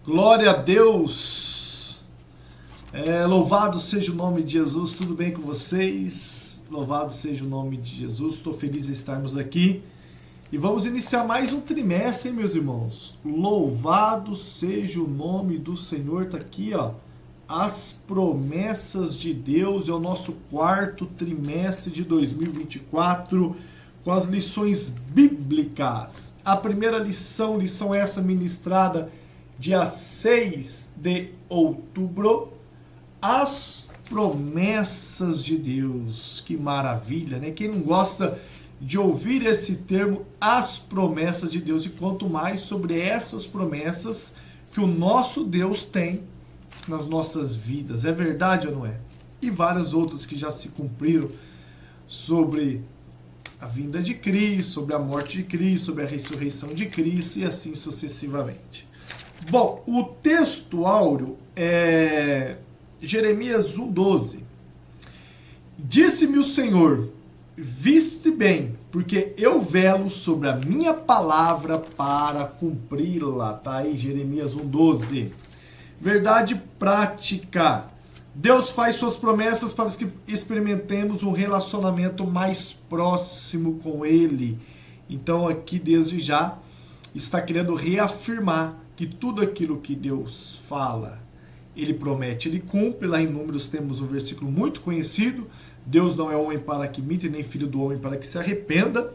Glória a Deus, louvado seja o nome de Jesus, tudo bem com vocês? Louvado seja o nome de Jesus, estou feliz de estarmos aqui e vamos iniciar mais um trimestre, hein, meus irmãos? Louvado seja o nome do Senhor, tá aqui, ó, as promessas de Deus, é o nosso quarto trimestre de 2024, com as lições bíblicas. A primeira lição essa ministrada dia 6 de outubro, as promessas de Deus. Que maravilha, né? Quem não gosta de ouvir esse termo, as promessas de Deus, e quanto mais sobre essas promessas que o nosso Deus tem nas nossas vidas. É verdade ou não é? E várias outras que já se cumpriram sobre a vinda de Cristo, sobre a morte de Cristo, sobre a ressurreição de Cristo e assim sucessivamente. Bom, o texto áureo é Jeremias 1,12. Disse-me o Senhor, viste bem, porque eu velo sobre a minha palavra para cumpri-la. Tá aí Jeremias 1,12. Verdade prática. Deus faz suas promessas para que experimentemos um relacionamento mais próximo com Ele. Então aqui desde já está querendo reafirmar que tudo aquilo que Deus fala, Ele promete, Ele cumpre. Lá em Números temos um versículo muito conhecido: Deus não é homem para que minta, nem filho do homem para que se arrependa,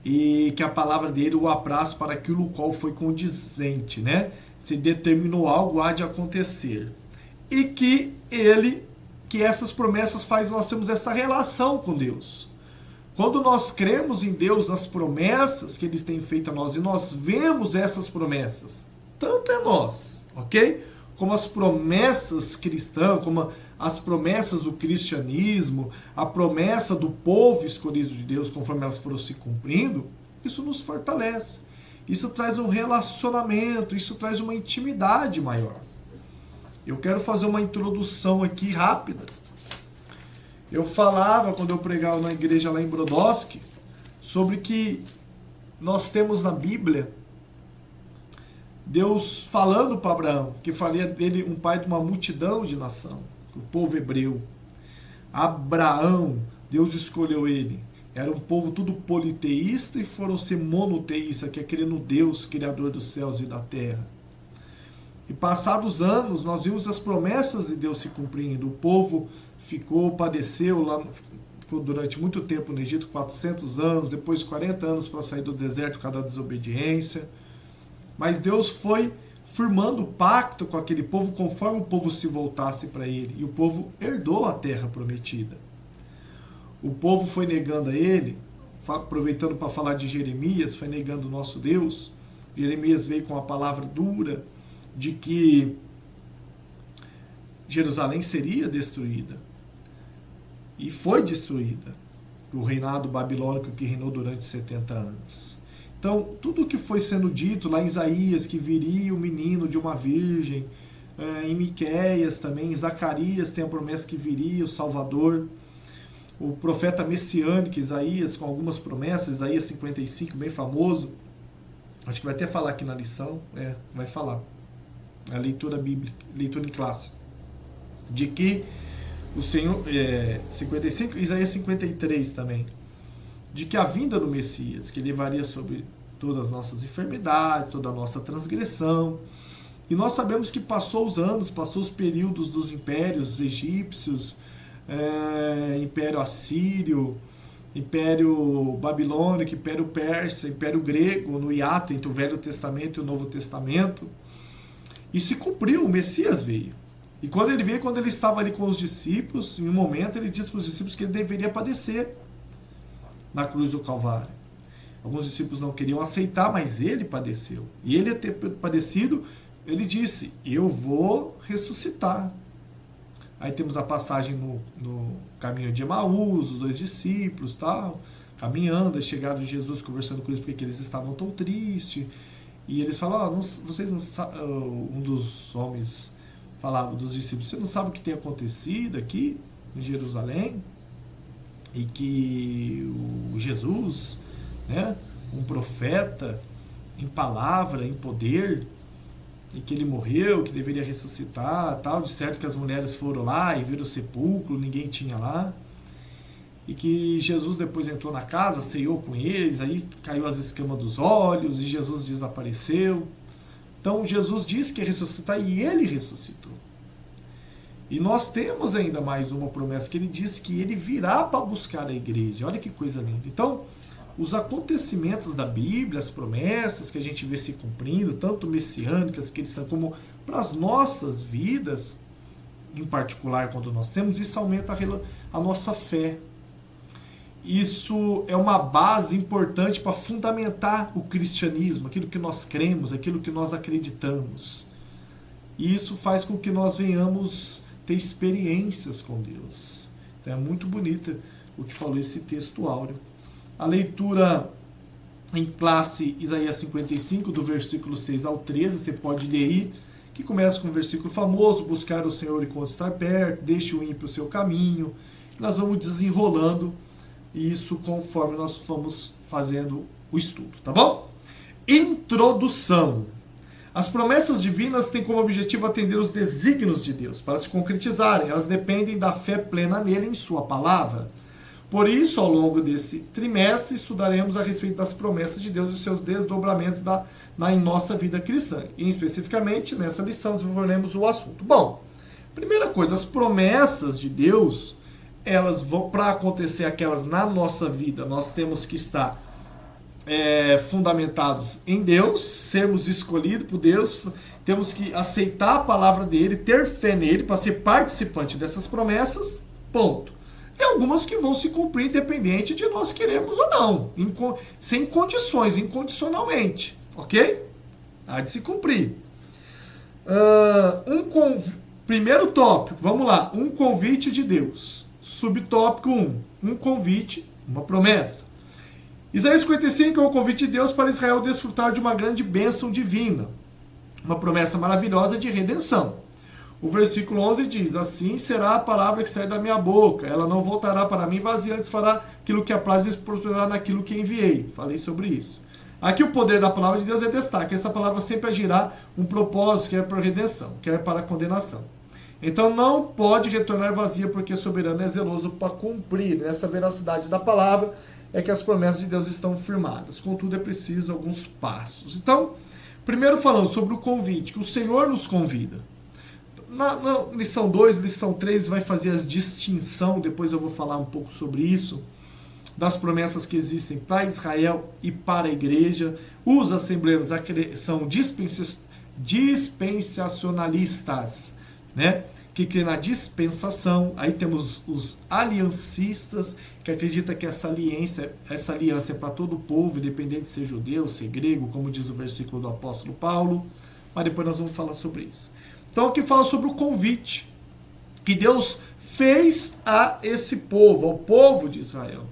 e que a palavra dele o apraz para aquilo qual foi condizente, né? Se determinou algo, há de acontecer. E que essas promessas faz nós temos essa relação com Deus. Quando nós cremos em Deus, nas promessas que Ele tem feito a nós, e nós vemos essas promessas, tanto é nós, ok? Como as promessas cristãs, como as promessas do cristianismo, a promessa do povo escolhido de Deus, conforme elas foram se cumprindo, isso nos fortalece. Isso traz um relacionamento, isso traz uma intimidade maior. Eu quero fazer uma introdução aqui rápida. Eu falava, quando eu pregava na igreja lá em Brodowski, sobre que nós temos na Bíblia Deus falando para Abraão, que faria dele um pai de uma multidão de nação, o povo hebreu. Abraão, Deus escolheu ele. Era um povo tudo politeísta e foram ser monoteísta, que é crer no Deus, criador dos céus e da terra. E passados anos, nós vimos as promessas de Deus se cumprindo. O povo padeceu lá, ficou durante muito tempo no Egito, 400 anos, depois 40 anos para sair do deserto por causa da desobediência. Mas Deus foi firmando o pacto com aquele povo conforme o povo se voltasse para ele. E o povo herdou a terra prometida. O povo foi negando a ele, aproveitando para falar de Jeremias, foi negando o nosso Deus. Jeremias veio com a palavra dura de que Jerusalém seria destruída. E foi destruída. O reinado babilônico que reinou durante 70 anos. Então, tudo o que foi sendo dito lá em Isaías, que viria o menino de uma virgem, em Miqueias também, em Zacarias tem a promessa que viria o Salvador. O profeta messiânico, Isaías, com algumas promessas, Isaías 55, bem famoso. Acho que vai até falar aqui na lição, vai falar. A leitura bíblica, leitura em classe. De que o Senhor, 55, Isaías 53 também, de que a vinda do Messias, que levaria sobre todas as nossas enfermidades, toda a nossa transgressão. E nós sabemos que passou os anos, passou os períodos dos impérios egípcios, Império Assírio, Império Babilônico, Império Persa, Império Grego, no hiato entre o Velho Testamento e o Novo Testamento. E se cumpriu, o Messias veio. E quando ele veio, quando ele estava ali com os discípulos, em um momento ele disse para os discípulos que ele deveria padecer na cruz do Calvário. Alguns discípulos não queriam aceitar, mas ele padeceu. E ele, a ter padecido, ele disse: eu vou ressuscitar. Aí temos a passagem no caminho de Emaús, os dois discípulos, tal, caminhando, chegaram de Jesus, conversando com eles porque eles estavam tão tristes. E eles falam: vocês não sabem. Um dos homens falava dos discípulos: você não sabe o que tem acontecido aqui em Jerusalém? E que o Jesus, né, um profeta, em palavra, em poder, e que ele morreu, que deveria ressuscitar, tal, de certo que as mulheres foram lá e viram o sepulcro, ninguém tinha lá, e que Jesus depois entrou na casa, ceiou com eles, aí caiu as escamas dos olhos, e Jesus desapareceu. Então Jesus disse que ia ressuscitar, e ele ressuscitou. E nós temos ainda mais uma promessa, que ele disse que ele virá para buscar a igreja. Olha que coisa linda. Então, os acontecimentos da Bíblia, as promessas que a gente vê se cumprindo, tanto messiânicas, cristãs, como para as nossas vidas, em particular, quando nós temos, isso aumenta a nossa fé. Isso é uma base importante para fundamentar o cristianismo, aquilo que nós cremos, aquilo que nós acreditamos. E isso faz com que nós venhamos ter experiências com Deus. Então é muito bonita o que falou esse texto áureo. A leitura em classe, Isaías 55, do versículo 6 ao 13, você pode ler aí, que começa com um versículo famoso: buscar o Senhor enquanto estar perto, deixe o ímpio o seu caminho. Nós vamos desenrolando isso conforme nós formos fazendo o estudo, tá bom? Introdução. As promessas divinas têm como objetivo atender os desígnios de Deus. Para se concretizarem, elas dependem da fé plena nele, em sua palavra. Por isso, ao longo desse trimestre, estudaremos a respeito das promessas de Deus e os seus desdobramentos em nossa vida cristã. E, especificamente, nessa lição, desenvolveremos o assunto. Bom, primeira coisa, as promessas de Deus, elas vão, para acontecer aquelas na nossa vida, nós temos que estar fundamentados em Deus, sermos escolhidos por Deus, temos que aceitar a palavra dele, ter fé nele, para ser participante dessas promessas, ponto. E algumas que vão se cumprir independente de nós queremos ou não, sem condições, incondicionalmente, ok? Há de se cumprir. Primeiro tópico, vamos lá, um convite de Deus. Subtópico 1, um convite, uma promessa. Isaías 55 é o convite de Deus para Israel desfrutar de uma grande bênção divina, uma promessa maravilhosa de redenção. O versículo 11 diz: assim será a palavra que sai da minha boca, ela não voltará para mim vazia, antes fará aquilo que apraz e prosperará naquilo que enviei. Falei sobre isso. Aqui o poder da palavra de Deus é destaque. Essa palavra sempre agirá um propósito, quer para a redenção, quer para a condenação. Então não pode retornar vazia, porque soberano é zeloso para cumprir. Nessa veracidade da palavra é que as promessas de Deus estão firmadas. Contudo, é preciso alguns passos. Então, primeiro falando sobre o convite, que o Senhor nos convida. Na lição 2, lição 3, vai fazer a distinção, depois eu vou falar um pouco sobre isso, das promessas que existem para Israel e para a igreja. Os assembleiros são dispensacionalistas, né? Que crê na dispensação. Aí temos os aliancistas, que acreditam que essa aliança é para todo o povo, independente de ser judeu, ser grego, como diz o versículo do apóstolo Paulo. Mas depois nós vamos falar sobre isso. Então aqui fala sobre o convite que Deus fez a esse povo, ao povo de Israel.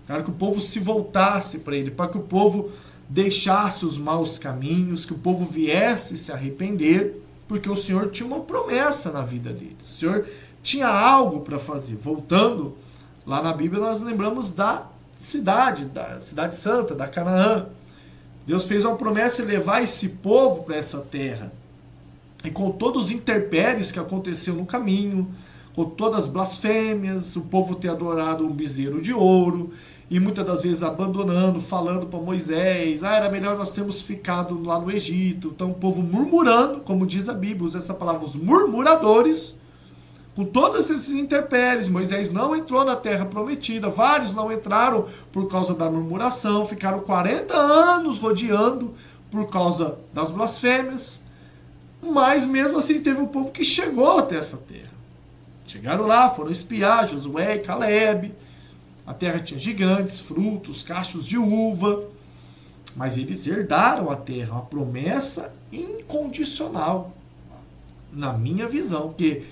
Para que o povo se voltasse para ele, para que o povo deixasse os maus caminhos, que o povo viesse se arrepender, porque o Senhor tinha uma promessa na vida deles. O Senhor tinha algo para fazer. Voltando, lá na Bíblia nós lembramos da cidade santa, da Canaã. Deus fez uma promessa de levar esse povo para essa terra. E com todos os intempéries que aconteceu no caminho, com todas as blasfêmias, o povo ter adorado um bezerro de ouro, e muitas das vezes abandonando, falando para Moisés, era melhor nós termos ficado lá no Egito. Então o povo murmurando, como diz a Bíblia, usa essa palavra, os murmuradores, com todos esses intempéries. Moisés não entrou na terra prometida, vários não entraram por causa da murmuração, ficaram 40 anos rodeando por causa das blasfêmias, mas mesmo assim teve um povo que chegou até essa terra. Chegaram lá, foram espiar, Josué e Caleb. A terra tinha gigantes, frutos, cachos de uva, mas eles herdaram a terra, uma promessa incondicional, na minha visão, porque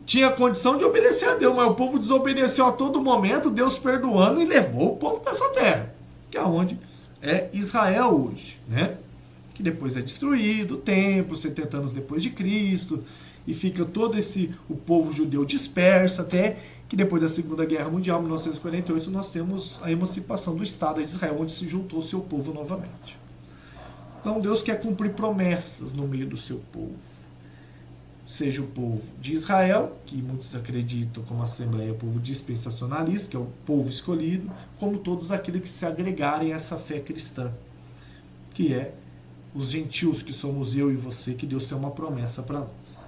tinha condição de obedecer a Deus, mas o povo desobedeceu a todo momento, Deus perdoando e levou o povo para essa terra, que é onde é Israel hoje, né? Que depois é destruído, o templo, 70 anos depois de Cristo, e fica todo o povo judeu disperso, até que depois da Segunda Guerra Mundial, 1948, nós temos a emancipação do Estado de Israel, onde se juntou o seu povo novamente. Então Deus quer cumprir promessas no meio do seu povo. Seja o povo de Israel, que muitos acreditam como Assembleia, o povo dispensacionalista, que é o povo escolhido, como todos aqueles que se agregarem a essa fé cristã, que é os gentios, que somos eu e você, que Deus tem uma promessa para nós.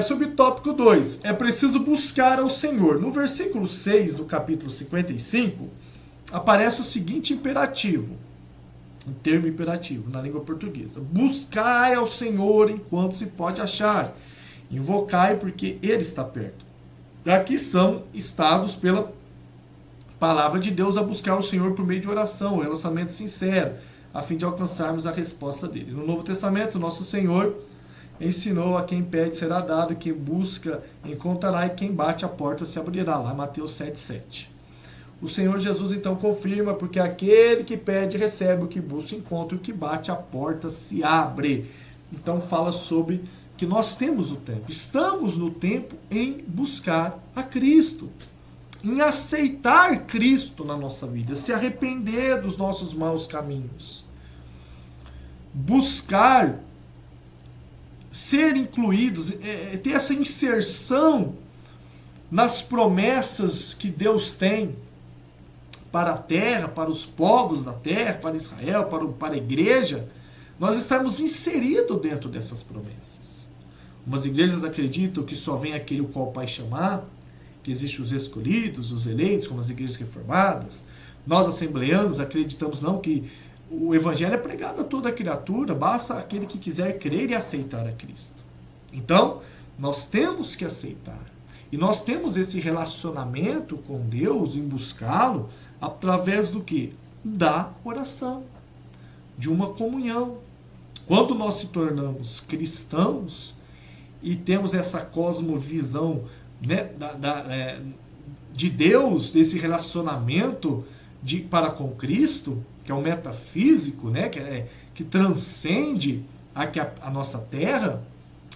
Subtópico 2. É preciso buscar ao Senhor. No versículo 6 do capítulo 55, aparece o seguinte imperativo. Um termo imperativo na língua portuguesa. Buscai ao Senhor enquanto se pode achar. Invocai porque Ele está perto. Daqui são estados pela palavra de Deus a buscar o Senhor por meio de oração, um relacionamento sincero, a fim de alcançarmos a resposta dele. No Novo Testamento, nosso Senhor ensinou: a quem pede será dado, quem busca encontrará, e quem bate a porta se abrirá. Lá Mateus 7,7. O Senhor Jesus então confirma: porque aquele que pede recebe, o que busca encontra, o que bate a porta se abre. Então fala sobre que nós temos o tempo, estamos no tempo em buscar a Cristo, em aceitar Cristo na nossa vida, se arrepender dos nossos maus caminhos, buscar ser incluídos, ter essa inserção nas promessas que Deus tem para a terra, para os povos da terra, para Israel, para a igreja. Nós estamos inseridos dentro dessas promessas. Umas igrejas acreditam que só vem aquele o qual o Pai chamar, que existem os escolhidos, os eleitos, como as igrejas reformadas. Nós, assembleanos, acreditamos não, que o evangelho é pregado a toda criatura, basta aquele que quiser crer e aceitar a Cristo. Então, nós temos que aceitar. E nós temos esse relacionamento com Deus, em buscá-lo, através do quê? Da oração, de uma comunhão. Quando nós se tornamos cristãos e temos essa cosmovisão, né, de Deus, desse relacionamento para com Cristo, que é o metafísico, né, que transcende a nossa terra,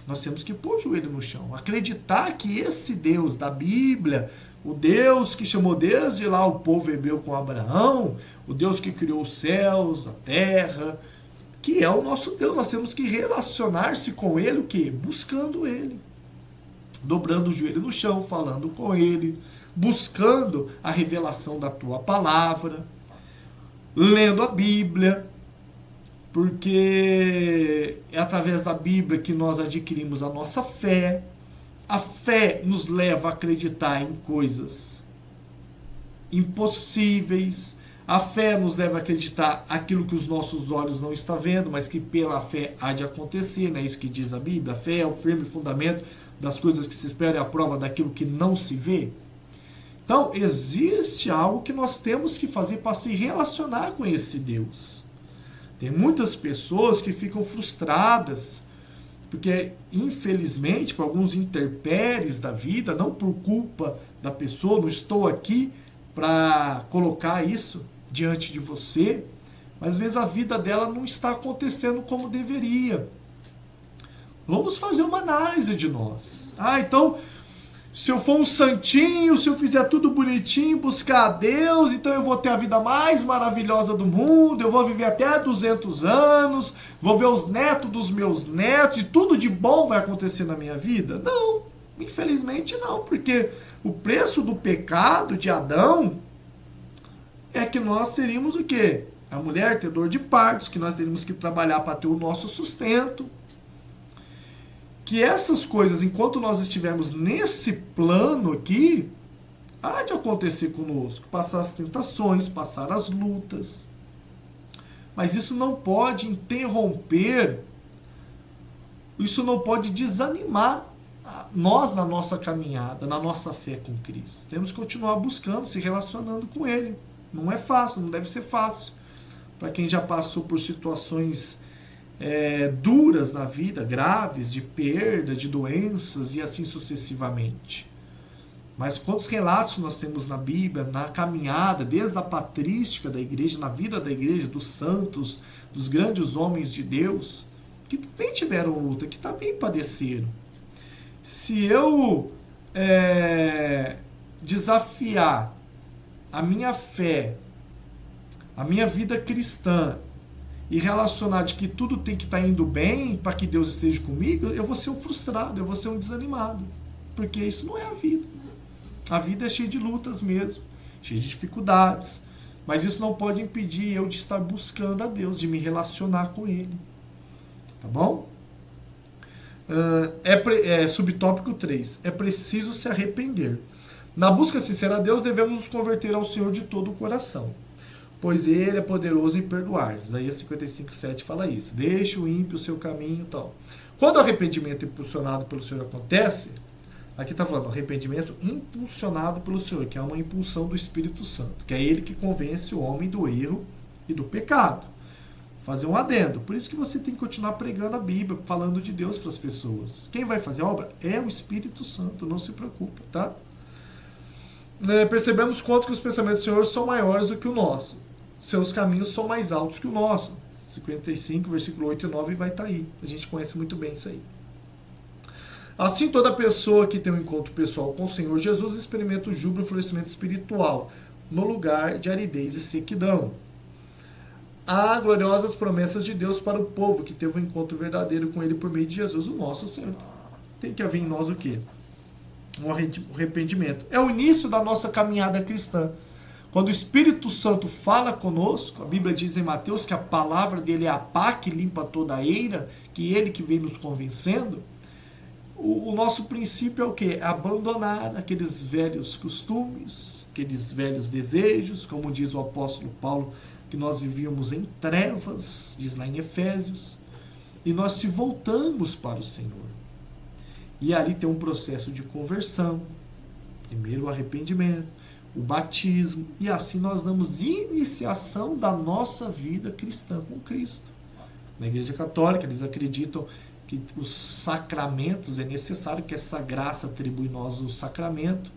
nós temos que pôr o joelho no chão, acreditar que esse Deus da Bíblia, o Deus que chamou desde lá o povo hebreu com Abraão, o Deus que criou os céus, a terra, que é o nosso Deus. Nós temos que relacionar-se com Ele, o quê? Buscando Ele, dobrando o joelho no chão, falando com Ele, buscando a revelação da Tua palavra, lendo a Bíblia, porque é através da Bíblia que nós adquirimos a nossa fé. A fé nos leva a acreditar em coisas impossíveis. A fé nos leva a acreditar aquilo que os nossos olhos não estão vendo, mas que pela fé há de acontecer, não é isso que diz a Bíblia? A fé é o firme fundamento das coisas que se esperam e a prova daquilo que não se vê. Então, existe algo que nós temos que fazer para se relacionar com esse Deus. Tem muitas pessoas que ficam frustradas, porque, infelizmente, por alguns intempéries da vida, não por culpa da pessoa, não estou aqui para colocar isso diante de você, mas às vezes a vida dela não está acontecendo como deveria. Vamos fazer uma análise de nós. Então, se eu for um santinho, se eu fizer tudo bonitinho, buscar a Deus, então eu vou ter a vida mais maravilhosa do mundo, eu vou viver até 200 anos, vou ver os netos dos meus netos, e tudo de bom vai acontecer na minha vida? Não, infelizmente não, porque o preço do pecado de Adão é que nós teríamos o quê? A mulher ter dor de partos, que nós teríamos que trabalhar para ter o nosso sustento. Que essas coisas, enquanto nós estivermos nesse plano aqui, há de acontecer conosco, passar as tentações, passar as lutas. Mas isso não pode interromper, isso não pode desanimar nós na nossa caminhada, na nossa fé com Cristo. Temos que continuar buscando, se relacionando com Ele. Não é fácil, não deve ser fácil. Para quem já passou por situações duras na vida, graves, de perda, de doenças e assim sucessivamente. Mas quantos relatos nós temos na Bíblia, na caminhada, desde a patrística da igreja, na vida da igreja, dos santos, dos grandes homens de Deus, que também tiveram luta, que também padeceram. Se eu desafiar a minha fé, a minha vida cristã, e relacionar de que tudo tem que estar indo bem para que Deus esteja comigo, eu vou ser um frustrado, eu vou ser um desanimado. Porque isso não é a vida. A vida é cheia de lutas mesmo, cheia de dificuldades. Mas isso não pode impedir eu de estar buscando a Deus, de me relacionar com Ele. Tá bom? Subtópico 3. É preciso se arrepender. Na busca sincera a Deus, devemos nos converter ao Senhor de todo o coração, pois Ele é poderoso em perdoar. Isaías 55:7 fala isso. Deixe o ímpio o seu caminho e tal. Quando o arrependimento impulsionado pelo Senhor acontece, aqui está falando arrependimento impulsionado pelo Senhor, que é uma impulsão do Espírito Santo, que é Ele que convence o homem do erro e do pecado. Fazer um adendo. Por isso que você tem que continuar pregando a Bíblia, falando de Deus para as pessoas. Quem vai fazer a obra é o Espírito Santo, não se preocupa, tá? Percebemos quanto que os pensamentos do Senhor são maiores do que o nosso. Seus caminhos são mais altos que o nosso. 55, versículo 8 e 9 vai estar aí. A gente conhece muito bem isso aí. Assim, toda pessoa que tem um encontro pessoal com o Senhor Jesus experimenta o júbilo e florescimento espiritual no lugar de aridez e sequidão. Há gloriosas promessas de Deus para o povo que teve um encontro verdadeiro com Ele por meio de Jesus, o nosso Senhor. Tem que haver em nós o quê? Um arrependimento. É o início da nossa caminhada cristã. Quando o Espírito Santo fala conosco, a Bíblia diz em Mateus que a palavra dele é a pá que limpa toda a eira, que ele que vem nos convencendo. O nosso princípio é o quê? É abandonar aqueles velhos costumes, aqueles velhos desejos, como diz o apóstolo Paulo, que nós vivíamos em trevas, diz lá em Efésios, e nós se voltamos para o Senhor. E ali tem um processo de conversão, primeiro o arrependimento, o batismo, e assim nós damos iniciação da nossa vida cristã com Cristo. Na Igreja Católica, eles acreditam que os sacramentos, é necessário que essa graça atribui nós o sacramento,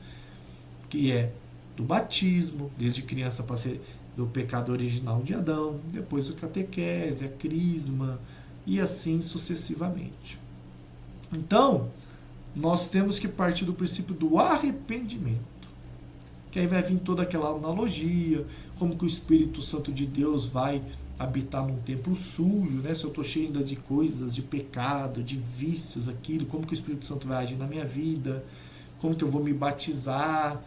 que é do batismo, desde criança para ser do pecado original de Adão, depois a catequese, a crisma, e assim sucessivamente. Então, nós temos que partir do princípio do arrependimento, que aí vai vir toda aquela analogia, como que o Espírito Santo de Deus vai habitar num templo sujo, né? Se eu estou cheio ainda de coisas, de pecado, de vícios, aquilo, como que o Espírito Santo vai agir na minha vida, como que eu vou me batizar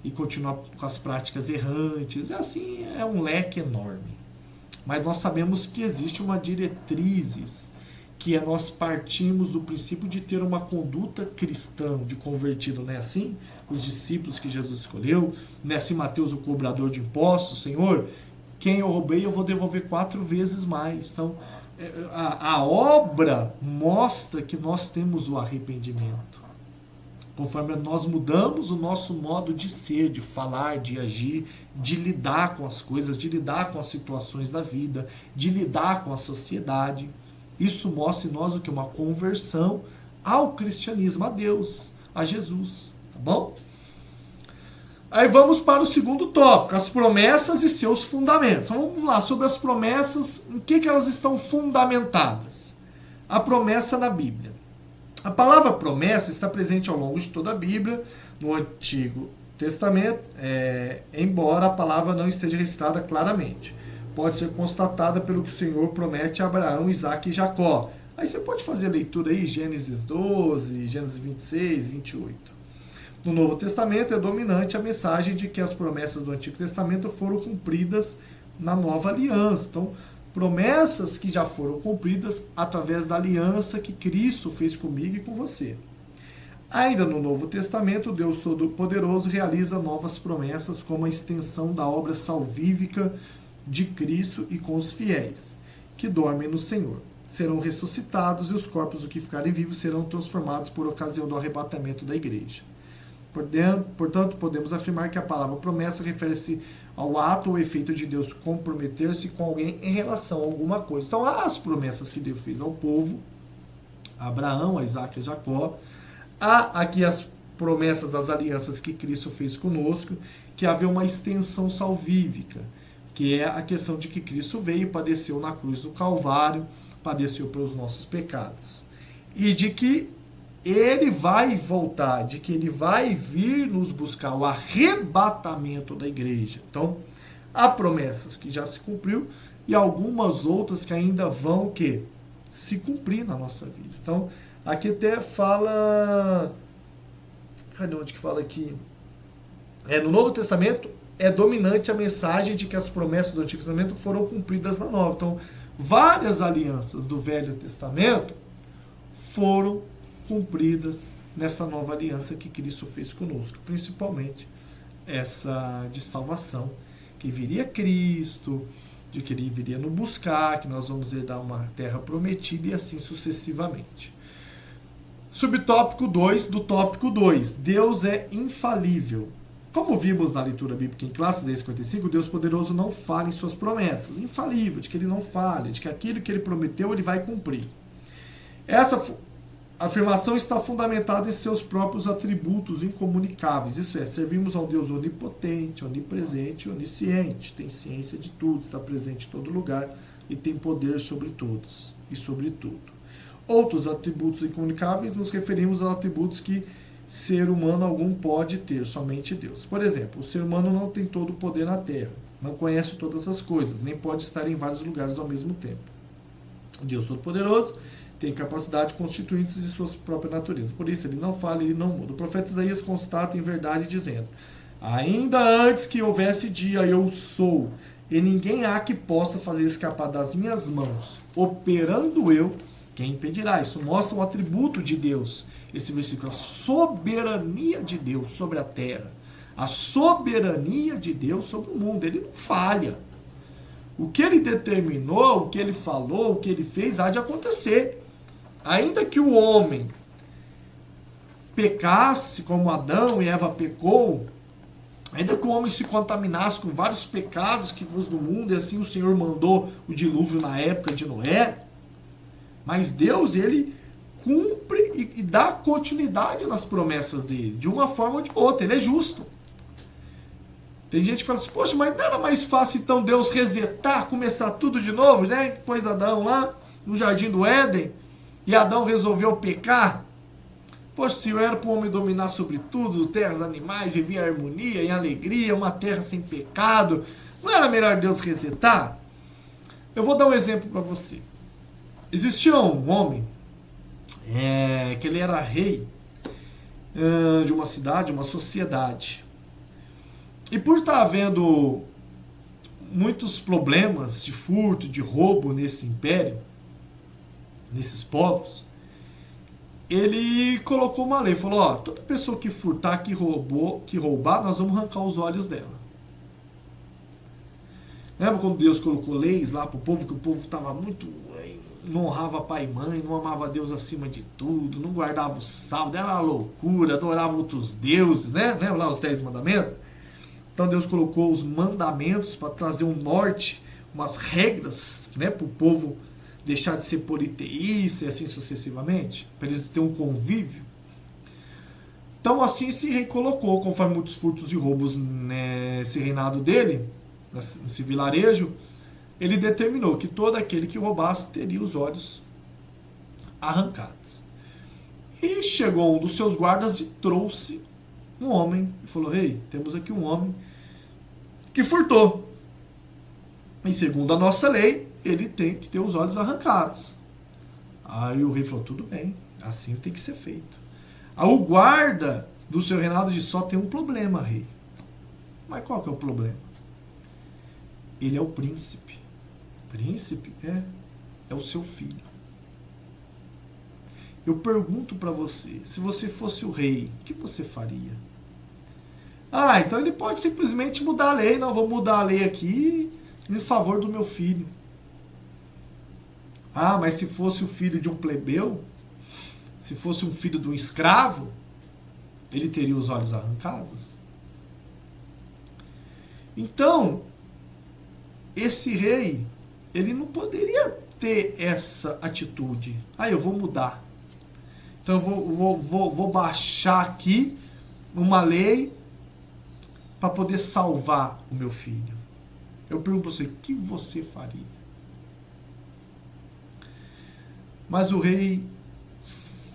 e continuar com as práticas errantes. Assim, é um leque enorme. Mas nós sabemos que existe uma diretrizes, que é nós partimos do princípio de ter uma conduta cristã, de convertido, não é assim? Os discípulos que Jesus escolheu, não é assim Mateus, o cobrador de impostos, Senhor, quem eu roubei eu vou devolver 4 vezes mais. Então, a obra mostra que nós temos o arrependimento. Conforme nós mudamos o nosso modo de ser, de falar, de agir, de lidar com as coisas, de lidar com as situações da vida, de lidar com a sociedade. Isso mostra em nós o que? Uma conversão ao cristianismo, a Deus, a Jesus. Tá bom? Aí vamos para o segundo tópico, as promessas e seus fundamentos. Então, vamos lá, sobre as promessas, em que elas estão fundamentadas? A promessa na Bíblia. A palavra promessa está presente ao longo de toda a Bíblia, no Antigo Testamento, embora a palavra não esteja registrada claramente. Pode ser constatada pelo que o Senhor promete a Abraão, Isaque e Jacó. Aí você pode fazer a leitura aí, Gênesis 12, Gênesis 26, 28. No Novo Testamento é dominante a mensagem de que as promessas do Antigo Testamento foram cumpridas na Nova Aliança. Então, promessas que já foram cumpridas através da aliança que Cristo fez comigo e com você. Ainda no Novo Testamento, Deus Todo-Poderoso realiza novas promessas como a extensão da obra salvífica de Cristo e com os fiéis, que dormem no Senhor. Serão ressuscitados e os corpos do que ficarem vivos serão transformados por ocasião do arrebatamento da igreja. Portanto, podemos afirmar que a palavra promessa refere-se ao ato ou efeito de Deus comprometer-se com alguém em relação a alguma coisa. Então, há as promessas que Deus fez ao povo, a Abraão, a Isaque e a Jacó. Há aqui as promessas das alianças que Cristo fez conosco, que havia uma extensão salvífica, que é a questão de que Cristo veio, padeceu na cruz do Calvário, padeceu pelos nossos pecados. E de que ele vai voltar, de que ele vai vir nos buscar, o arrebatamento da igreja. Então, há promessas que já se cumpriu e algumas outras que ainda vão que se cumprir na nossa vida. Então, aqui até fala... Cadê onde que fala aqui? No Novo Testamento é dominante a mensagem de que as promessas do Antigo Testamento foram cumpridas na Nova. Então, várias alianças do Velho Testamento foram cumpridas nessa nova aliança que Cristo fez conosco, principalmente essa de salvação, que viria Cristo, de que ele viria nos buscar, que nós vamos herdar uma terra prometida e assim sucessivamente. Subtópico 2 do tópico 2. Deus é infalível. Como vimos na leitura bíblica em classe 10:55, Deus poderoso não falha em suas promessas. Infalível, de que ele não falha, de que aquilo que ele prometeu ele vai cumprir. Essa afirmação está fundamentada em seus próprios atributos incomunicáveis. Isso é, servimos a um Deus onipotente, onipresente, onisciente. Tem ciência de tudo, está presente em todo lugar e tem poder sobre todos e sobre tudo. Outros atributos incomunicáveis nos referimos aos atributos que ser humano algum pode ter, somente Deus. Por exemplo, o ser humano não tem todo o poder na Terra, não conhece todas as coisas, nem pode estar em vários lugares ao mesmo tempo. Deus Todo-Poderoso tem capacidade constituinte de sua própria natureza. Por isso, ele não fala, ele não muda. O profeta Isaías constata em verdade dizendo: ainda antes que houvesse dia, eu sou, e ninguém há que possa fazer escapar das minhas mãos. Operando eu, quem impedirá? Isso mostra um atributo de Deus. Esse versículo, a soberania de Deus sobre a terra. A soberania de Deus sobre o mundo. Ele não falha. O que ele determinou, o que ele falou, o que ele fez, há de acontecer. Ainda que o homem pecasse como Adão e Eva pecou, ainda que o homem se contaminasse com vários pecados que vos no mundo, e assim o Senhor mandou o dilúvio na época de Noé, mas Deus, ele cumpre e dá continuidade nas promessas dele, de uma forma ou de outra, ele é justo. Tem gente que fala assim, poxa, mas não era mais fácil então Deus resetar, começar tudo de novo, né? Pôs Adão lá no Jardim do Éden, e Adão resolveu pecar. Poxa, se eu era para o homem dominar sobre tudo, terras, animais, viver em harmonia, em alegria, uma terra sem pecado, não era melhor Deus resetar? Eu vou dar um exemplo para você. Existia um homem, que ele era rei de uma cidade, uma sociedade. E por estar havendo muitos problemas de furto, de roubo nesse império, nesses povos, ele colocou uma lei, falou, ó, toda pessoa que furtar, que roubar, nós vamos arrancar os olhos dela. Lembra quando Deus colocou leis lá para o povo, que o povo estava muito... não honrava pai e mãe, não amava Deus acima de tudo, não guardava o sábado, era uma loucura, adorava outros deuses, né? Lembra lá os 10 mandamentos? Então Deus colocou os mandamentos para trazer um norte, umas regras, né, para o povo deixar de ser politeísta e assim sucessivamente, para eles terem um convívio. Então assim se recolocou, conforme muitos furtos e roubos nesse reinado dele, nesse vilarejo, ele determinou que todo aquele que roubasse teria os olhos arrancados. E chegou um dos seus guardas e trouxe um homem e falou, rei, temos aqui um homem que furtou. E segundo a nossa lei, ele tem que ter os olhos arrancados. Aí o rei falou, tudo bem, assim tem que ser feito. Aí o guarda do seu reinado disse, só tem um problema, rei. Mas qual que é o problema? Ele é o príncipe. Príncipe é o seu filho. Eu pergunto para você, se você fosse o rei, o que você faria? Ah, então ele pode simplesmente mudar a lei. Não, vou mudar a lei aqui em favor do meu filho. Ah, mas se fosse o filho de um plebeu, se fosse um filho de um escravo, ele teria os olhos arrancados? Então, esse rei, ele não poderia ter essa atitude. Ah, eu vou mudar. Então eu vou baixar aqui uma lei para poder salvar o meu filho. Eu pergunto para você, o que você faria? Mas o rei,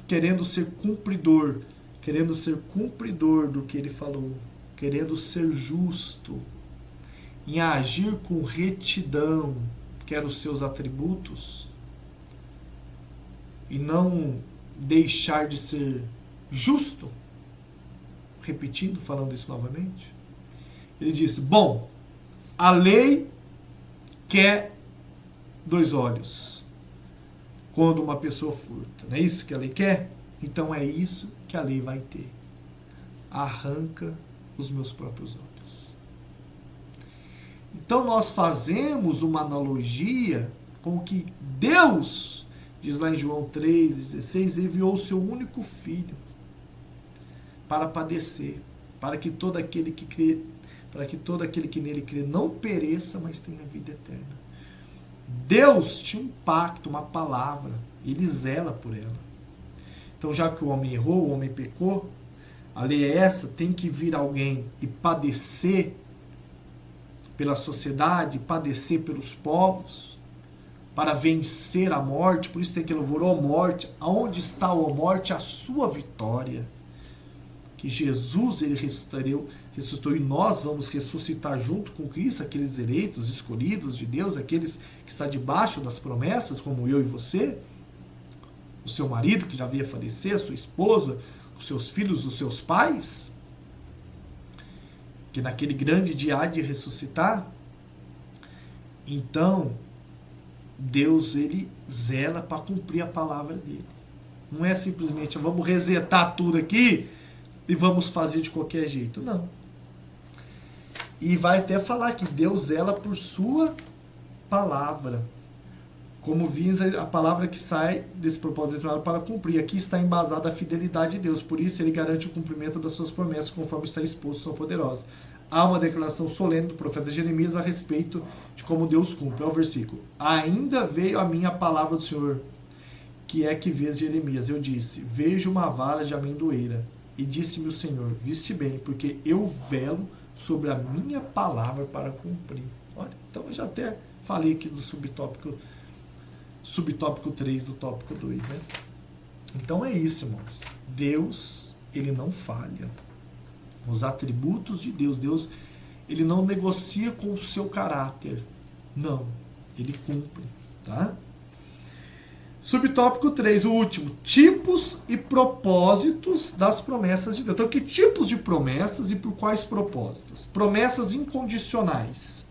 querendo ser cumpridor do que ele falou, querendo ser justo, em agir com retidão, quer os seus atributos e não deixar de ser justo, repetindo, falando isso novamente, ele disse, bom, a lei quer 2 olhos quando uma pessoa furta. Não é isso que a lei quer? Então é isso que a lei vai ter. Arranca os meus próprios olhos. Então nós fazemos uma analogia com que Deus, diz lá em João 3,16, enviou o seu único filho para padecer, para que todo aquele que crê, para que todo aquele que nele crê não pereça, mas tenha vida eterna. Deus tinha um pacto, uma palavra, ele zela por ela. Então, já que o homem errou, o homem pecou, a lei é essa, tem que vir alguém e padecer pela sociedade, padecer pelos povos, para vencer a morte. Por isso tem que louvor, ó morte, aonde está, ó morte, a sua vitória? Que Jesus, ele ressuscitou, e nós vamos ressuscitar junto com Cristo, aqueles eleitos, escolhidos de Deus, aqueles que estão debaixo das promessas, como eu e você, o seu marido que já havia falecer, a sua esposa, os seus filhos, os seus pais, que naquele grande dia há de ressuscitar. Então, Deus, ele zela para cumprir a palavra dele. Não é simplesmente, vamos resetar tudo aqui e vamos fazer de qualquer jeito. Não. E vai até falar que Deus zela por sua palavra. Como visa a palavra que sai desse propósito para cumprir. Aqui está embasada a fidelidade de Deus. Por isso, ele garante o cumprimento das suas promessas, conforme está exposto sua poderosa. Há uma declaração solene do profeta Jeremias a respeito de como Deus cumpre. Olha o versículo. Ainda veio a minha palavra do Senhor, que é que vês, Jeremias. Eu disse, vejo uma vara de amendoeira. E disse-me o Senhor, viste bem, porque eu velo sobre a minha palavra para cumprir. Olha, então eu já até falei aqui do subtópico 3 do tópico 2, né? Então é isso, irmãos. Deus, ele não falha. Os atributos de Deus, Deus, ele não negocia com o seu caráter. Não, ele cumpre, tá? Subtópico 3, o último, tipos e propósitos das promessas de Deus. Então, que tipos de promessas e por quais propósitos? Promessas incondicionais.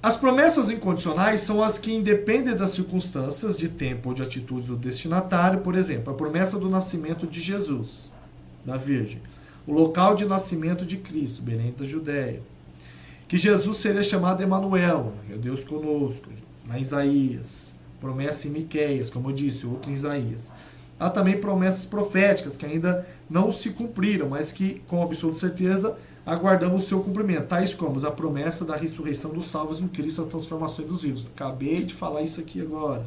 As promessas incondicionais são as que independem das circunstâncias, de tempo ou de atitudes do destinatário. Por exemplo, a promessa do nascimento de Jesus, da Virgem. O local de nascimento de Cristo, Belém da Judéia. Que Jesus seria chamado Emanuel, é Deus conosco, na Isaías. Promessa em Miqueias, como eu disse, outro em Isaías. Há também promessas proféticas que ainda não se cumpriram, mas que, com absoluta certeza, aguardamos o seu cumprimento. Tais como a promessa da ressurreição dos salvos em Cristo, a transformação dos vivos. Acabei de falar isso aqui agora.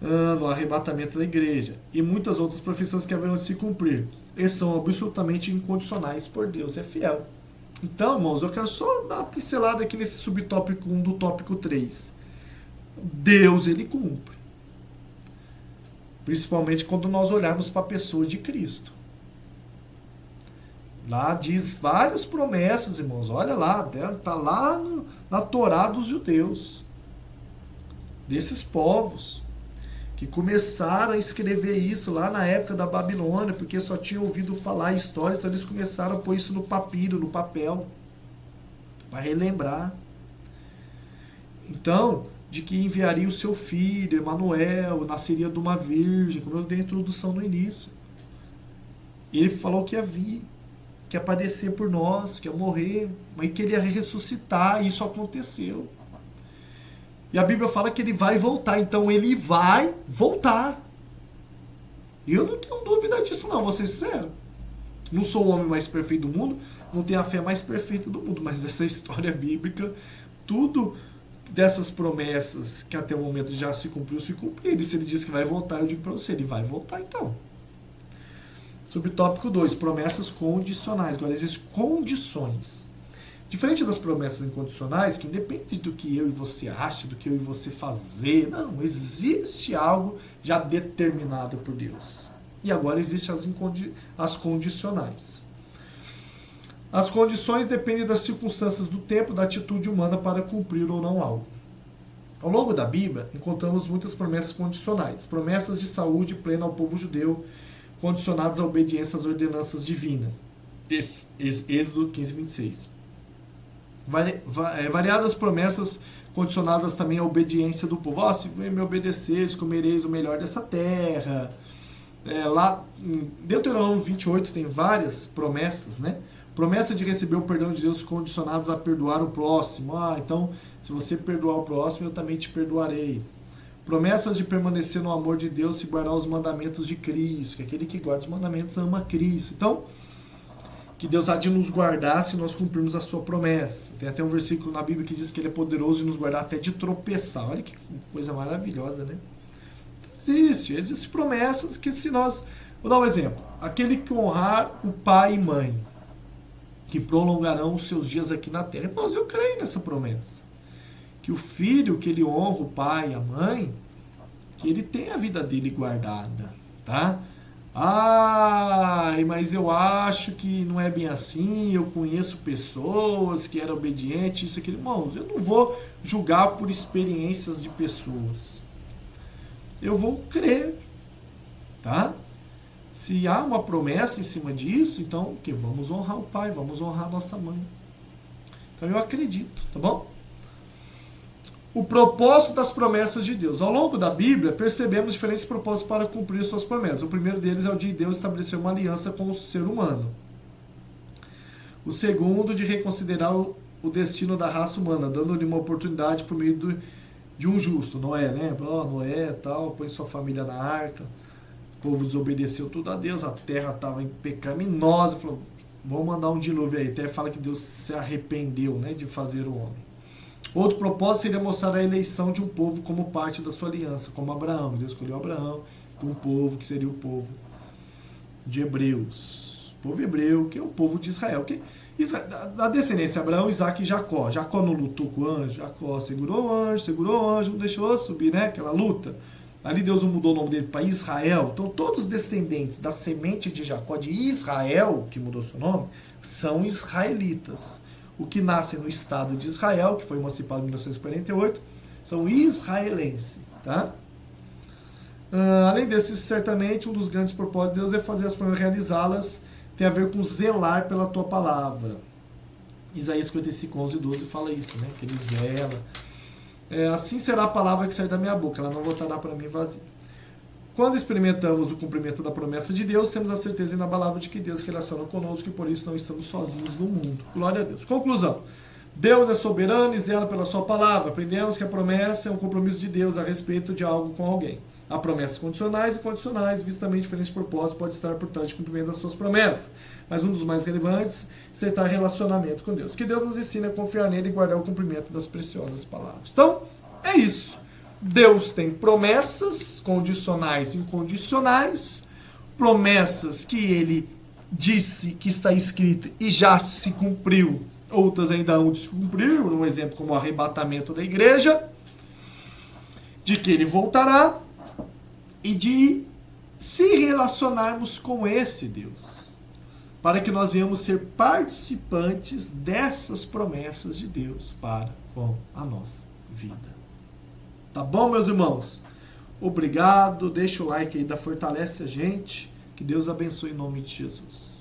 No arrebatamento da igreja. E muitas outras profecias que haverão de se cumprir. Eles são absolutamente incondicionais por Deus, é fiel. Então, irmãos, eu quero só dar uma pincelada aqui nesse subtópico 1 do tópico 3. Deus, ele cumpre. Principalmente quando nós olharmos para a pessoa de Cristo. Lá diz várias promessas, irmãos. Olha lá, está lá na Torá dos judeus. Desses povos que começaram a escrever isso lá na época da Babilônia, porque só tinham ouvido falar histórias, então eles começaram a pôr isso no papiro, no papel, para relembrar. Então, de que enviaria o seu filho, Emanuel, nasceria de uma virgem, como eu dei a introdução no início. Ele falou que ia vir, que ia padecer por nós, que ia morrer, mas que ele ia ressuscitar, e isso aconteceu. E a Bíblia fala que ele vai voltar, então ele vai voltar. E eu não tenho dúvida disso não, vou ser sincero. Não sou o homem mais perfeito do mundo, não tenho a fé mais perfeita do mundo, mas essa história bíblica, tudo dessas promessas que até o momento já se cumpriu, se cumpriu. E se ele diz que vai voltar, eu digo para você, ele vai voltar então. Subtópico 2, promessas condicionais. Agora, existem condições. Diferente das promessas incondicionais, que independe do que eu e você acha, do que eu e você fazer, não, existe algo já determinado por Deus. E agora existem as condicionais. As condições dependem das circunstâncias do tempo, da atitude humana para cumprir ou não algo. Ao longo da Bíblia, encontramos muitas promessas condicionais. Promessas de saúde plena ao povo judeu, condicionadas à obediência às ordenanças divinas. Êxodo 15, 26. Variadas promessas condicionadas também à obediência do povo. Se me obedeceres, comereis o melhor dessa terra. Lá em Deuteronômio 28 tem várias promessas, né? Promessa de receber o perdão de Deus condicionadas a perdoar o próximo. Então, se você perdoar o próximo, eu também te perdoarei. Promessas de permanecer no amor de Deus e guardar os mandamentos de Cristo. Que aquele que guarda os mandamentos ama Cristo. Então, que Deus há de nos guardar se nós cumprirmos a sua promessa. Tem até um versículo na Bíblia que diz que Ele é poderoso de nos guardar até de tropeçar. Olha que coisa maravilhosa, né? Existem promessas que se nós... Vou dar um exemplo. Aquele que honrar o pai e mãe, que prolongarão os seus dias aqui na terra. Irmãos, eu creio nessa promessa. Que o filho, que ele honra o pai e a mãe, que ele tem a vida dele guardada, tá? Mas eu acho que não é bem assim, eu conheço pessoas que eram obedientes, isso, aquilo. Irmãos, eu não vou julgar por experiências de pessoas. Eu vou crer, tá? Se há uma promessa em cima disso, então que vamos honrar o pai, vamos honrar a nossa mãe. Então eu acredito, tá bom? O propósito das promessas de Deus. Ao longo da Bíblia, percebemos diferentes propósitos para cumprir suas promessas. O primeiro deles é o de Deus estabelecer uma aliança com o ser humano. O segundo, de reconsiderar o destino da raça humana, dando-lhe uma oportunidade por meio de um justo. Noé, né? Noé, tal, põe sua família na arca. O povo desobedeceu tudo a Deus, a terra estava pecaminosa, falou, vamos mandar um dilúvio aí. Até fala que Deus se arrependeu, né, de fazer o homem. Outro propósito seria mostrar a eleição de um povo como parte da sua aliança, como Abraão. Deus escolheu Abraão, um povo que seria o povo de Hebreus. O povo hebreu, que é o povo de Israel. Da descendência Abraão, Isaac e Jacó. Jacó não lutou com o anjo, Jacó segurou o anjo, não deixou subir, né, aquela luta. Ali Deus não mudou o nome dele para Israel. Então todos os descendentes da semente de Jacó, de Israel, que mudou seu nome, são israelitas. O que nasce no estado de Israel, que foi emancipado em 1948, são israelenses. Tá? Além desses, certamente, um dos grandes propósitos de Deus é fazer as promessas, realizá-las, tem a ver com zelar pela tua palavra. Isaías 55, 11 e 12 fala isso, né? Que ele zela. Assim será a palavra que sair da minha boca, ela não voltará para mim vazia. Quando experimentamos o cumprimento da promessa de Deus, temos a certeza inabalável de que Deus se relaciona conosco e por isso não estamos sozinhos no mundo. Glória a Deus. Conclusão. Deus é soberano e zela pela sua palavra. Aprendemos que a promessa é um compromisso de Deus a respeito de algo com alguém. Há promessas condicionais e condicionais, vistamente diferentes propósitos, pode estar por trás de cumprimento das suas promessas. Mas um dos mais relevantes é estreitar relacionamento com Deus. Que Deus nos ensine a confiar nele e guardar o cumprimento das preciosas palavras. Então, é isso. Deus tem promessas condicionais e incondicionais, promessas que ele disse que está escrito e já se cumpriu, outras ainda hão de se cumprir, um exemplo como o arrebatamento da igreja, de que ele voltará e de se relacionarmos com esse Deus, para que nós venhamos ser participantes dessas promessas de Deus para com a nossa vida. Tá bom, meus irmãos? Obrigado, deixa o like aí, fortalece a gente. Que Deus abençoe em nome de Jesus.